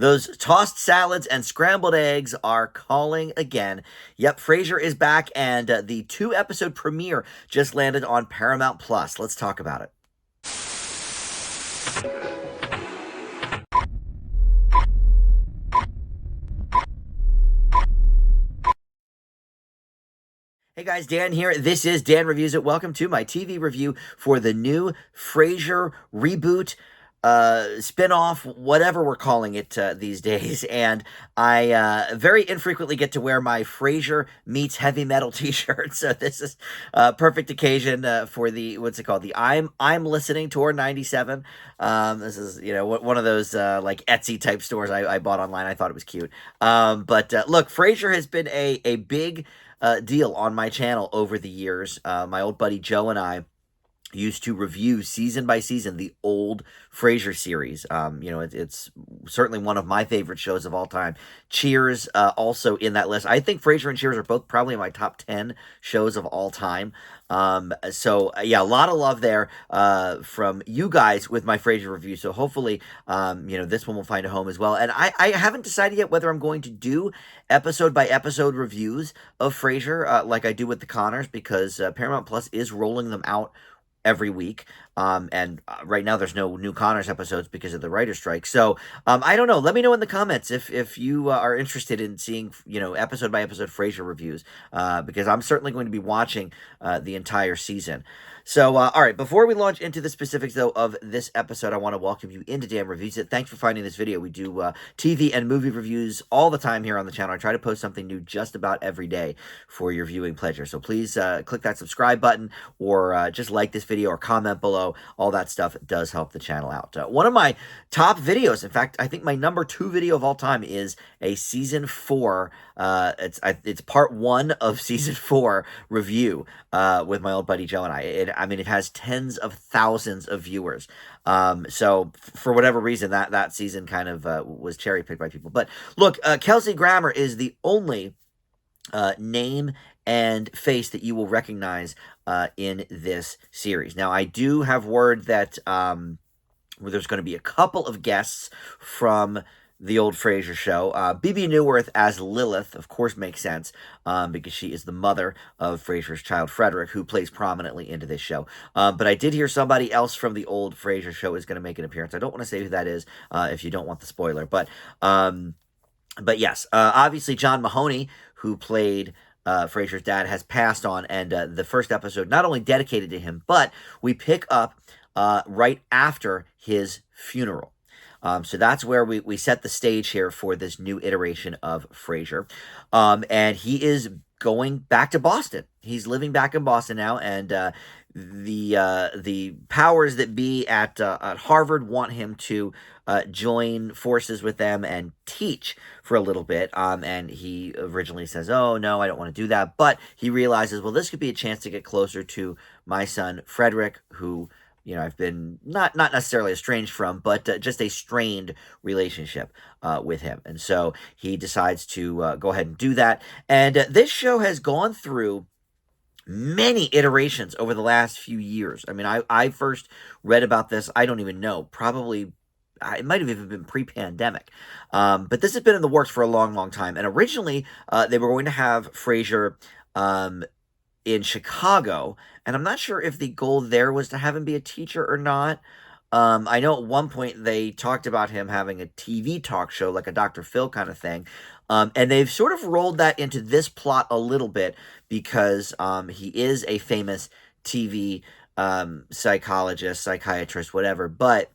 Those tossed salads and scrambled eggs are calling again. Yep, Frasier is back, and the 2-episode premiere just landed on Paramount Plus. Let's talk about it. Hey guys, Dan here. This is Dan Reviews It. Welcome to my TV review for the new Frasier Reboot, spinoff, whatever we're calling it these days. And I very infrequently get to wear my Frasier meets heavy metal t-shirt. So this is a perfect occasion for the, what's it called? The I'm Listening Tour 97. This is, one of those like Etsy type stores I bought online. I thought it was cute. But look, Frasier has been a big deal on my channel over the years. My old buddy Joe and I used to review season by season the old Frasier series. It's certainly one of my favorite shows of all time. Cheers, also in that list. I think Frasier and Cheers are both probably in my top 10 shows of all time. Yeah, a lot of love there from you guys with my Frasier review. So hopefully, this one will find a home as well. And I haven't decided yet whether I'm going to do episode by episode reviews of Frasier like I do with the Connors, because Paramount Plus is rolling them out every week. And right now there's no new Connors episodes because of the writer's strike. So I don't know. Let me know in the comments if you are interested in seeing, episode by episode Frasier reviews, because I'm certainly going to be watching the entire season. So, all right, before we launch into the specifics, though, of this episode, I want to welcome you into Dan Reviews It. Thanks for finding this video. We do TV and movie reviews all the time here on the channel. I try to post something new just about every day for your viewing pleasure. So please click that subscribe button, or just like this video or comment below. All that stuff does help the channel out. One of my top videos, in fact, I think my number 2 video of all time, is a season 4. It's part 1 of season 4 review with my old buddy Joe and I. It has tens of thousands of viewers. So for whatever reason, that season kind of was cherry picked by people. But look, Kelsey Grammer is the only name and face that you will recognize in this series. Now, I do have word that there's going to be a couple of guests from the old Frasier show. Bebe Neuwirth as Lilith, of course, makes sense, because she is the mother of Frasier's child, Frederick, who plays prominently into this show. But I did hear somebody else from the old Frasier show is going to make an appearance. I don't want to say who that is if you don't want the spoiler. But yes, obviously John Mahoney, who played Frasier's dad, has passed on, and the first episode not only dedicated to him, but we pick up right after his funeral. So that's where we set the stage here for this new iteration of Frasier. And he is going back to Boston. He's living back in Boston now, and the powers that be at Harvard want him to join forces with them and teach for a little bit. And he originally says, "Oh no, I don't want to do that." But he realizes, well, this could be a chance to get closer to my son Frederick, who I've been not necessarily estranged from, but just a strained relationship with him. And so he decides to go ahead and do that. And this show has gone through many iterations over the last few years. I first read about this, I don't even know, probably it might have even been pre-pandemic. But this has been in the works for a long, long time. And originally, they were going to have Frasier in Chicago, and I'm not sure if the goal there was to have him be a teacher or not. I know at one point they talked about him having a TV talk show, like a Dr. Phil kind of thing. And they've sort of rolled that into this plot a little bit, because he is a famous TV psychologist, psychiatrist, whatever, but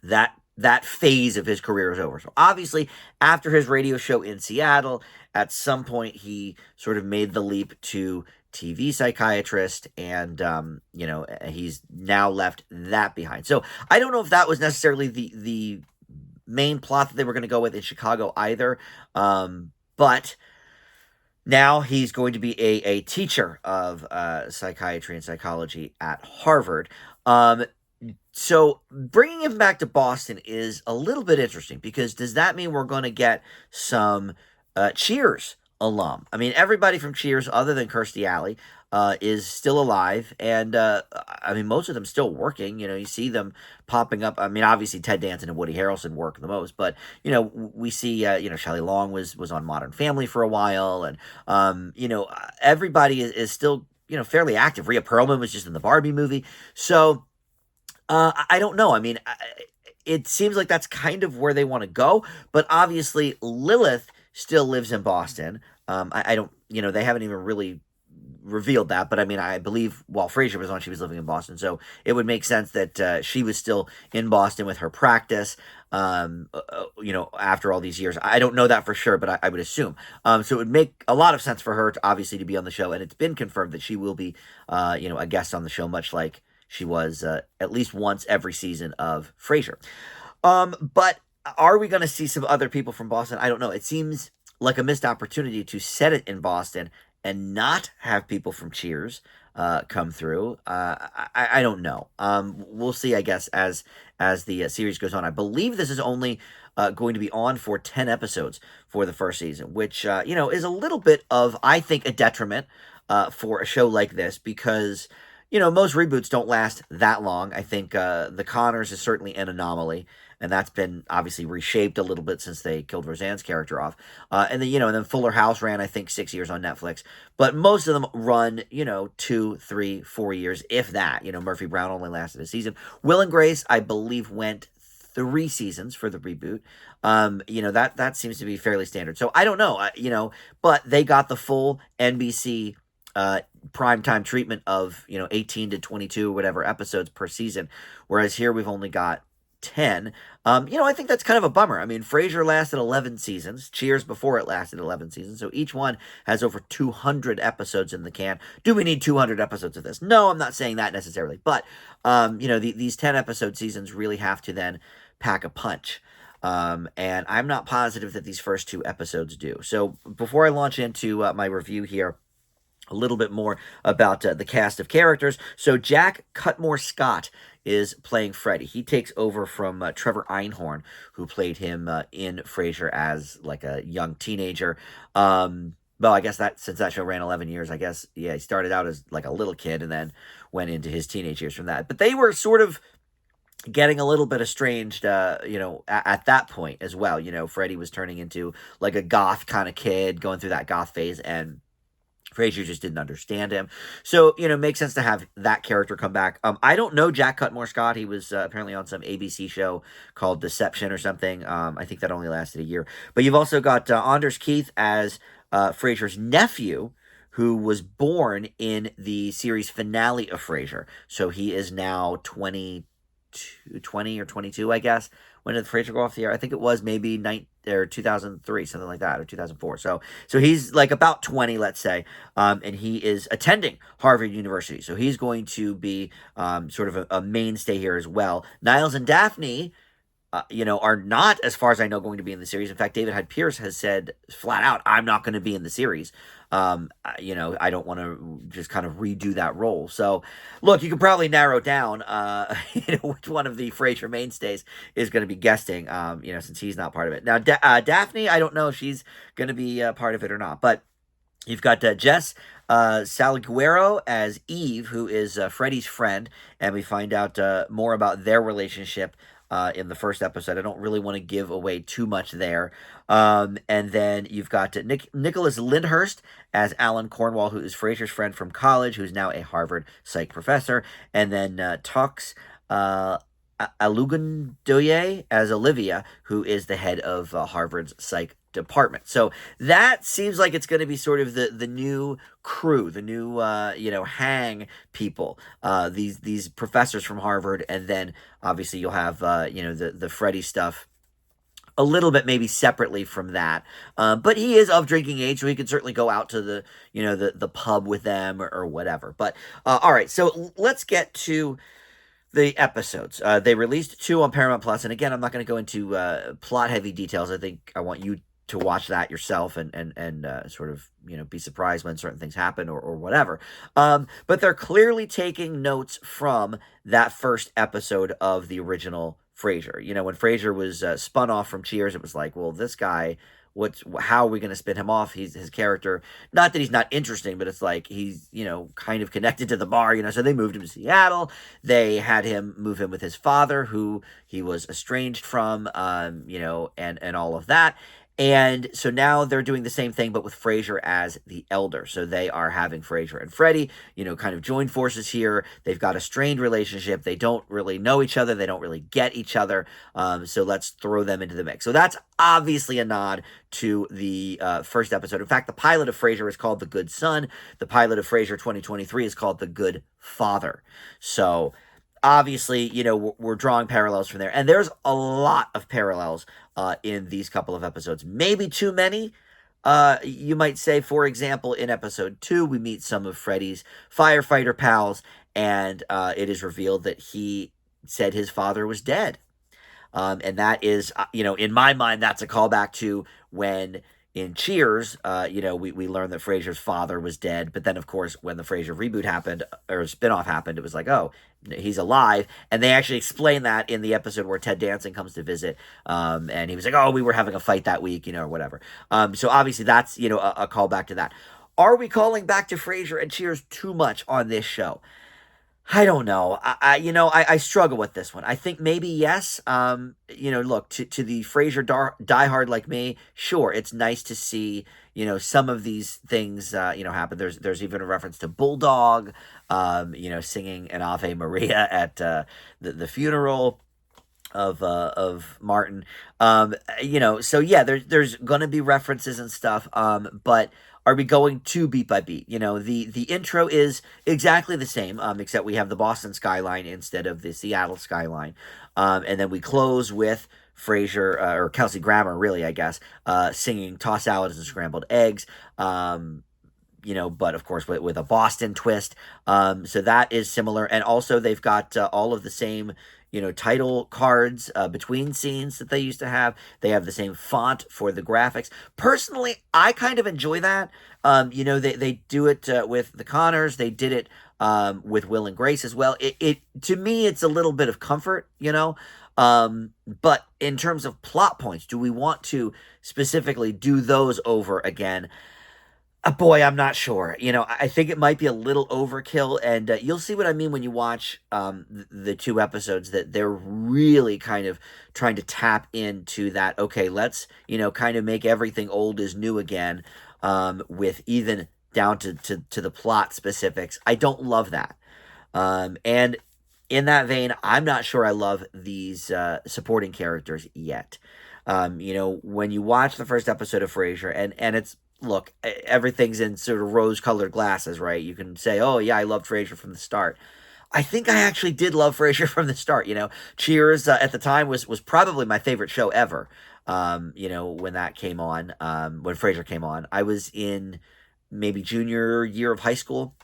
that phase of his career is over. So obviously, after his radio show in Seattle, at some point he sort of made the leap to TV psychiatrist, and he's now left that behind. So I don't know if that was necessarily the main plot that they were going to go with in Chicago either, but now he's going to be a teacher of psychiatry and psychology at Harvard. So bringing him back to Boston is a little bit interesting, because does that mean we're going to get some Cheers alum. I mean, everybody from Cheers, other than Kirstie Alley, is still alive, and I mean, most of them still working. You see them popping up. I mean, obviously Ted Danson and Woody Harrelson work the most, but we see Shelley Long was on Modern Family for a while, and everybody is still fairly active. Rhea Perlman was just in the Barbie movie, so I don't know. I mean, it seems like that's kind of where they want to go, but obviously Lilith still lives in Boston. I don't, they haven't even really revealed that, but I mean, I believe while Frasier was on, she was living in Boston, so it would make sense that she was still in Boston with her practice. After all these years, I don't know that for sure, but I would assume. So it would make a lot of sense for her to obviously to be on the show, and it's been confirmed that she will be, a guest on the show, much like she was at least once every season of Frasier. But are we going to see some other people from Boston? I don't know. It seems like a missed opportunity to set it in Boston and not have people from Cheers come through. I don't know. We'll see, I guess, as the series goes on. I believe this is only going to be on for 10 episodes for the first season, which, is a little bit of, I think, a detriment for a show like this because most reboots don't last that long. I think The Connors is certainly an anomaly, and that's been obviously reshaped a little bit since they killed Roseanne's character off. And then Fuller House ran, I think, 6 years on Netflix. But most of them run, 2, 3, 4 years, if that. Murphy Brown only lasted a season. Will and Grace, I believe, went 3 seasons for the reboot. That seems to be fairly standard. So I don't know, but they got the full NBC primetime treatment of 18 to 22 whatever episodes per season, whereas here we've only got 10. I think that's kind of a bummer. I mean, Frasier lasted 11 seasons. Cheers before it lasted 11 seasons. So each one has over 200 episodes in the can. Do we need 200 episodes of this? No, I'm not saying that necessarily. But, these 10 episode seasons really have to then pack a punch. And I'm not positive that these first 2 episodes do. So before I launch into my review here, a little bit more about the cast of characters. So Jack Cutmore Scott is playing Freddy. He takes over from Trevor Einhorn, who played him in Frasier as like a young teenager. Well, I guess that since that show ran 11 years, I guess, yeah, he started out as like a little kid and then went into his teenage years from that. But they were sort of getting a little bit estranged, at that point as well. Freddy was turning into like a goth kind of kid, going through that goth phase, and Frasier just didn't understand him. So, makes sense to have that character come back. I don't know Jack Cutmore Scott. He was apparently on some ABC show called Deception or something. I think that only lasted a year. But you've also got Anders Keith as Frasier's nephew, who was born in the series finale of Frasier. So he is now 20 or 22, I guess. When did Frasier go off the air? I think it was maybe 2003, something like that, or 2004. So he's like about 20, let's say, and he is attending Harvard University. So he's going to be sort of a mainstay here as well. Niles and Daphne, are not, as far as I know, going to be in the series. In fact, David Hyde Pierce has said flat out, I'm not going to be in the series. I don't want to just kind of redo that role. So, look, you can probably narrow down, which one of the Frasier mainstays is going to be guesting, since he's not part of it. Now, Daphne, I don't know if she's going to be part of it or not, but you've got Jess Salguero as Eve, who is Freddie's friend, and we find out more about their relationship in the first episode. I don't really want to give away too much there. And then you've got Nicholas Lyndhurst as Alan Cornwall, who is Frasier's friend from college, who's now a Harvard psych professor. And then Tox Alugundoye as Olivia, who is the head of Harvard's psych department. So that seems like it's going to be sort of the new crew, the new hang people, these professors from Harvard, and then obviously you'll have the Freddy stuff a little bit maybe separately from that, but he is of drinking age, so he could certainly go out to the pub with them or whatever. But all right, so let's get to the episodes. They released 2 on Paramount Plus, and again, I'm not going to go into plot heavy details. I think I want you to watch that yourself and sort of be surprised when certain things happen or whatever. But they're clearly taking notes from that first episode of the original Frasier. When Frasier was spun off from Cheers, it was like, well, this guy, how are we going to spin him off? His character, not that he's not interesting, but it's like he's, kind of connected to the bar, so they moved him to Seattle. They had him move in with his father, who he was estranged from, and all of that. And so now they're doing the same thing, but with Frasier as the elder. So they are having Frasier and Freddie, kind of join forces here. They've got a strained relationship. They don't really know each other. They don't really get each other. So let's throw them into the mix. So that's obviously a nod to the first episode. In fact, the pilot of Frasier is called The Good Son. The pilot of Frasier 2023 is called The Good Father. So obviously, we're drawing parallels from there. And there's a lot of parallels in these couple of episodes. Maybe too many, you might say. For example, in episode 2, we meet some of Freddie's firefighter pals, and it is revealed that he said his father was dead. And that is, in my mind, that's a callback to when in Cheers, we learned that Frasier's father was dead. But then, of course, when the Frasier reboot happened, or spinoff happened, it was like, oh, he's alive. And they actually explain that in the episode where Ted Danson comes to visit. And he was like, oh, we were having a fight that week, or whatever. So obviously that's, a callback to that. Are we calling back to Frasier and Cheers too much on this show? I don't know. I struggle with this one. I think maybe yes. Look, to the Frasier diehard like me, sure, it's nice to see, some of these things, happen. There's even a reference to Bulldog, singing an Ave Maria at the funeral of Martin. So yeah, there's gonna be references and stuff. But are we going to beat by beat? The intro is exactly the same, except we have the Boston skyline instead of the Seattle skyline. And then we close with Frasier, or Kelsey Grammer, really, I guess, singing Tossed Salads and Scrambled Eggs. But of course with a Boston twist. So that is similar. And also they've got all of the same, title cards between scenes that they used to have. They have the same font for the graphics. Personally, I kind of enjoy that. They do it with the Connors. They did it with Will and Grace as well. It to me, it's a little bit of comfort, but in terms of plot points, do we want to specifically do those over again? Boy, I'm not sure. I think it might be a little overkill, and you'll see what I mean when you watch the 2 episodes, that they're really kind of trying to tap into that, okay, let's, kind of make everything old is new again, with even down to the plot specifics. I don't love that. And in that vein, I'm not sure I love these supporting characters yet. When you watch the first episode of Frasier, and it's, look, everything's in sort of rose-colored glasses, right? You can say, oh, yeah, I loved Frasier from the start. I think I actually did love Frasier from the start, Cheers at the time was probably my favorite show ever, when that came on, when Frasier came on. I was in maybe junior year of high school,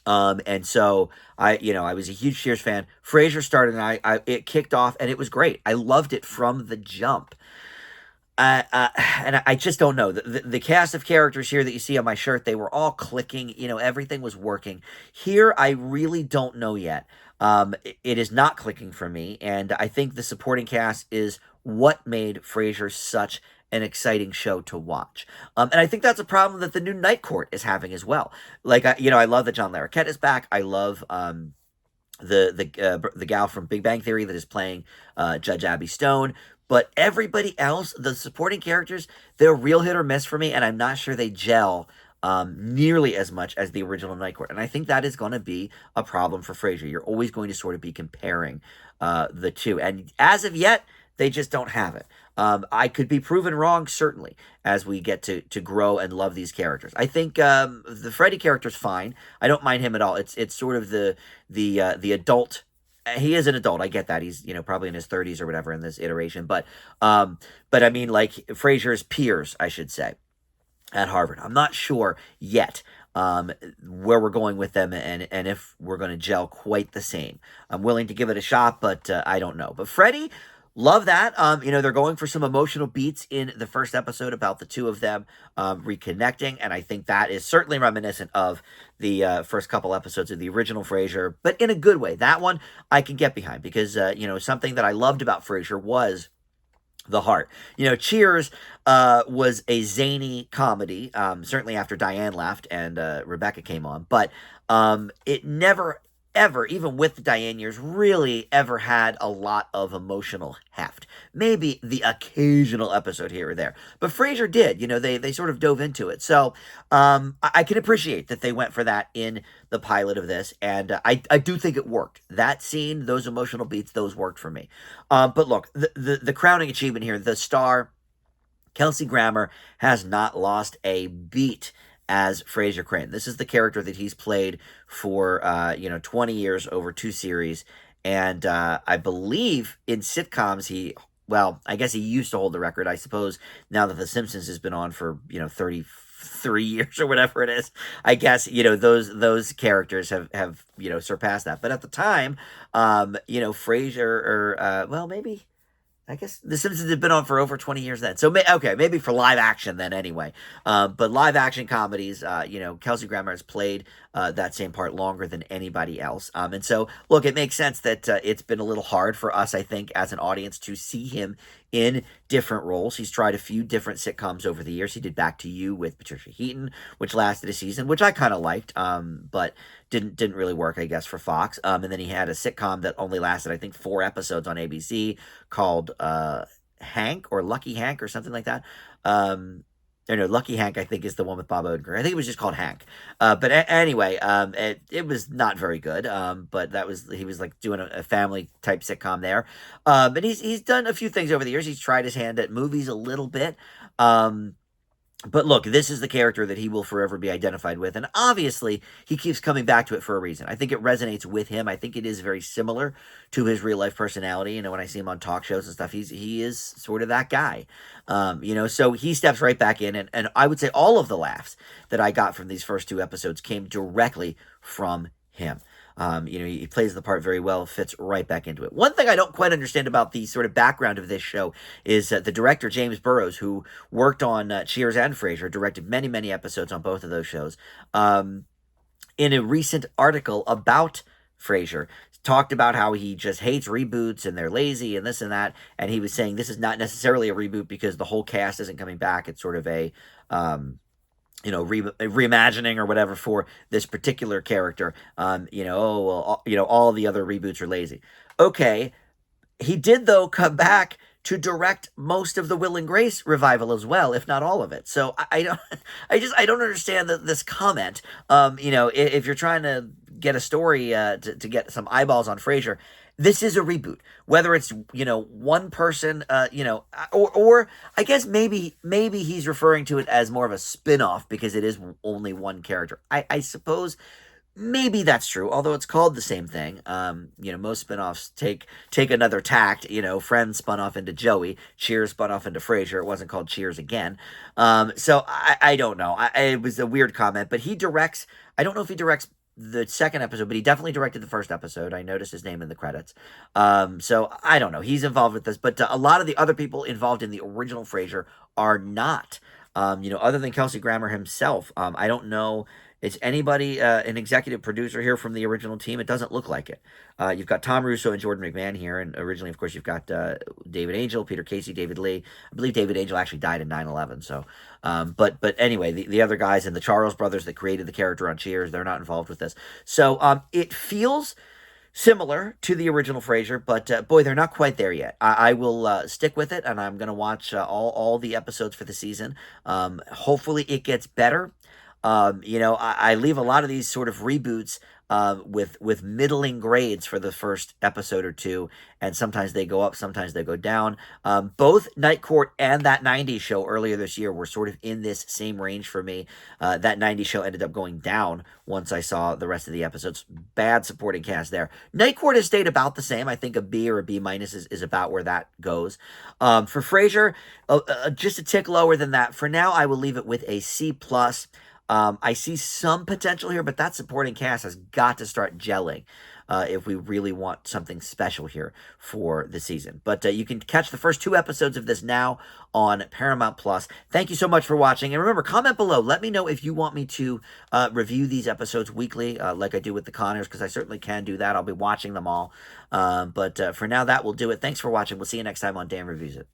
and so I was a huge Cheers fan. Frasier started, and it kicked off, and it was great. I loved it from the jump. And I just don't know. The cast of characters here that you see on my shirt, they were all clicking. Everything was working. Here, I really don't know yet. It is not clicking for me, and I think the supporting cast is what made Frasier such an exciting show to watch. And I think that's a problem that the new Night Court is having as well. Like, I love that John Larroquette is back. I love the gal from Big Bang Theory that is playing Judge Abby Stone. But everybody else, the supporting characters, they're real hit or miss for me, and I'm not sure they gel nearly as much as the original Night Court. And I think that is going to be a problem for Frasier. You're always going to sort of be comparing the two. And as of yet, they just don't have it. I could be proven wrong, certainly, as we get to grow and love these characters. I think the Freddie character's fine. I don't mind him at all. It's sort of the adult. He is an adult. I get that. He's, probably in his 30s or whatever in this iteration. But I mean, like, Frasier's peers, I should say, at Harvard. I'm not sure yet where we're going with them and if we're going to gel quite the same. I'm willing to give it a shot, but I don't know. But Freddie, Love that. They're going for some emotional beats in the first episode about the two of them reconnecting, and I think that is certainly reminiscent of the first couple episodes of the original Frasier, but in a good way. That one I can get behind because something that I loved about Frasier was the heart. Cheers was a zany comedy, certainly after Diane left and Rebecca came on, but it never ever, even with the Diane years, really ever had a lot of emotional heft. Maybe the occasional episode here or there, but Frasier did. They sort of dove into it. So I can appreciate that they went for that in the pilot of this, and I do think it worked. That scene, those emotional beats, those worked for me. But look, the crowning achievement here, the star, Kelsey Grammer, has not lost a beat as Frasier Crane. This is the character that he's played for 20 years over 2 series, and I believe in sitcoms I guess he used to hold the record. I suppose now that The Simpsons has been on for 33 years or whatever it is, I guess those characters have surpassed that. But at the time, Frasier or maybe. I guess The Simpsons had been on for over 20 years then. So, maybe for live action then anyway. But live action comedies, Kelsey Grammer has played that same part longer than anybody else. And so, look, it makes sense that it's been a little hard for us, I think, as an audience to see him in different roles. He's tried a few different sitcoms over the years. He did Back to You with Patricia Heaton, which lasted a season, which I kind of liked, but didn't really work, I guess, for Fox. And then he had a sitcom that only lasted, I think, 4 episodes on ABC called Hank or Lucky Hank or something like that. Or no, Lucky Hank, I think, is the one with Bob Odenkirk. I think it was just called Hank. But anyway, it was not very good. But he was like doing a family type sitcom there. But he's done a few things over the years. He's tried his hand at movies a little bit. But look, this is the character that he will forever be identified with. And obviously, he keeps coming back to it for a reason. I think it resonates with him. I think it is very similar to his real life personality. When I see him on talk shows and stuff, he is sort of that guy. So he steps right back in. And I would say all of the laughs that I got from these first 2 episodes came directly from him. He plays the part very well, fits right back into it. One thing I don't quite understand about the sort of background of this show is the director, James Burrows, who worked on Cheers and Frasier, directed many, many episodes on both of those shows. In a recent article about Frasier, talked about how he just hates reboots and they're lazy and this and that. And he was saying this is not necessarily a reboot because the whole cast isn't coming back. It's sort of a reimagining or whatever for this particular character. All the other reboots are lazy. Okay, he did though come back to direct most of the Will and Grace revival as well, if not all of it. So I don't understand this comment. If you're trying to get a story to get some eyeballs on Frasier, this is a reboot. Whether it's one person, or I guess maybe he's referring to it as more of a spinoff because it is only one character. I suppose maybe that's true, although it's called the same thing. Most spinoffs take another tact. Friends spun off into Joey, Cheers spun off into Frasier. It wasn't called Cheers again. So I don't know. It was a weird comment, but he directs. I don't know if he directs the second episode, but he definitely directed the first episode. I noticed his name in the credits. So I don't know. He's involved with this, but a lot of the other people involved in the original Frasier are not. Other than Kelsey Grammer himself. I don't know. Is anybody an executive producer here from the original team? It doesn't look like it. You've got Tom Russo and Jordan McMahon here, and originally, of course, you've got David Angel, Peter Casey, David Lee. I believe David Angel actually died in 9/11. So, but anyway, the other guys and the Charles brothers that created the character on Cheers, they're not involved with this. So it feels similar to the original Frasier, but boy, they're not quite there yet. I will stick with it, and I'm going to watch all the episodes for the season. Hopefully, it gets better. I leave a lot of these sort of reboots with middling grades for the first episode or 2, and sometimes they go up, sometimes they go down. Both Night Court and That 90s Show earlier this year were sort of in this same range for me. That 90s Show ended up going down once I saw the rest of the episodes. Bad supporting cast there. Night Court has stayed about the same. I think a B or a B- is about where that goes. For Frasier, just a tick lower than that. For now, I will leave it with a C+. I see some potential here, but that supporting cast has got to start gelling. if we really want something special here for the season. But you can catch the first 2 episodes of this now on Paramount Plus. Thank you so much for watching. And remember, comment below. Let me know if you want me to review these episodes weekly, like I do with the Connors, because I certainly can do that. I'll be watching them all. But for now, that will do it. Thanks for watching. We'll see you next time on Dan Reviews It.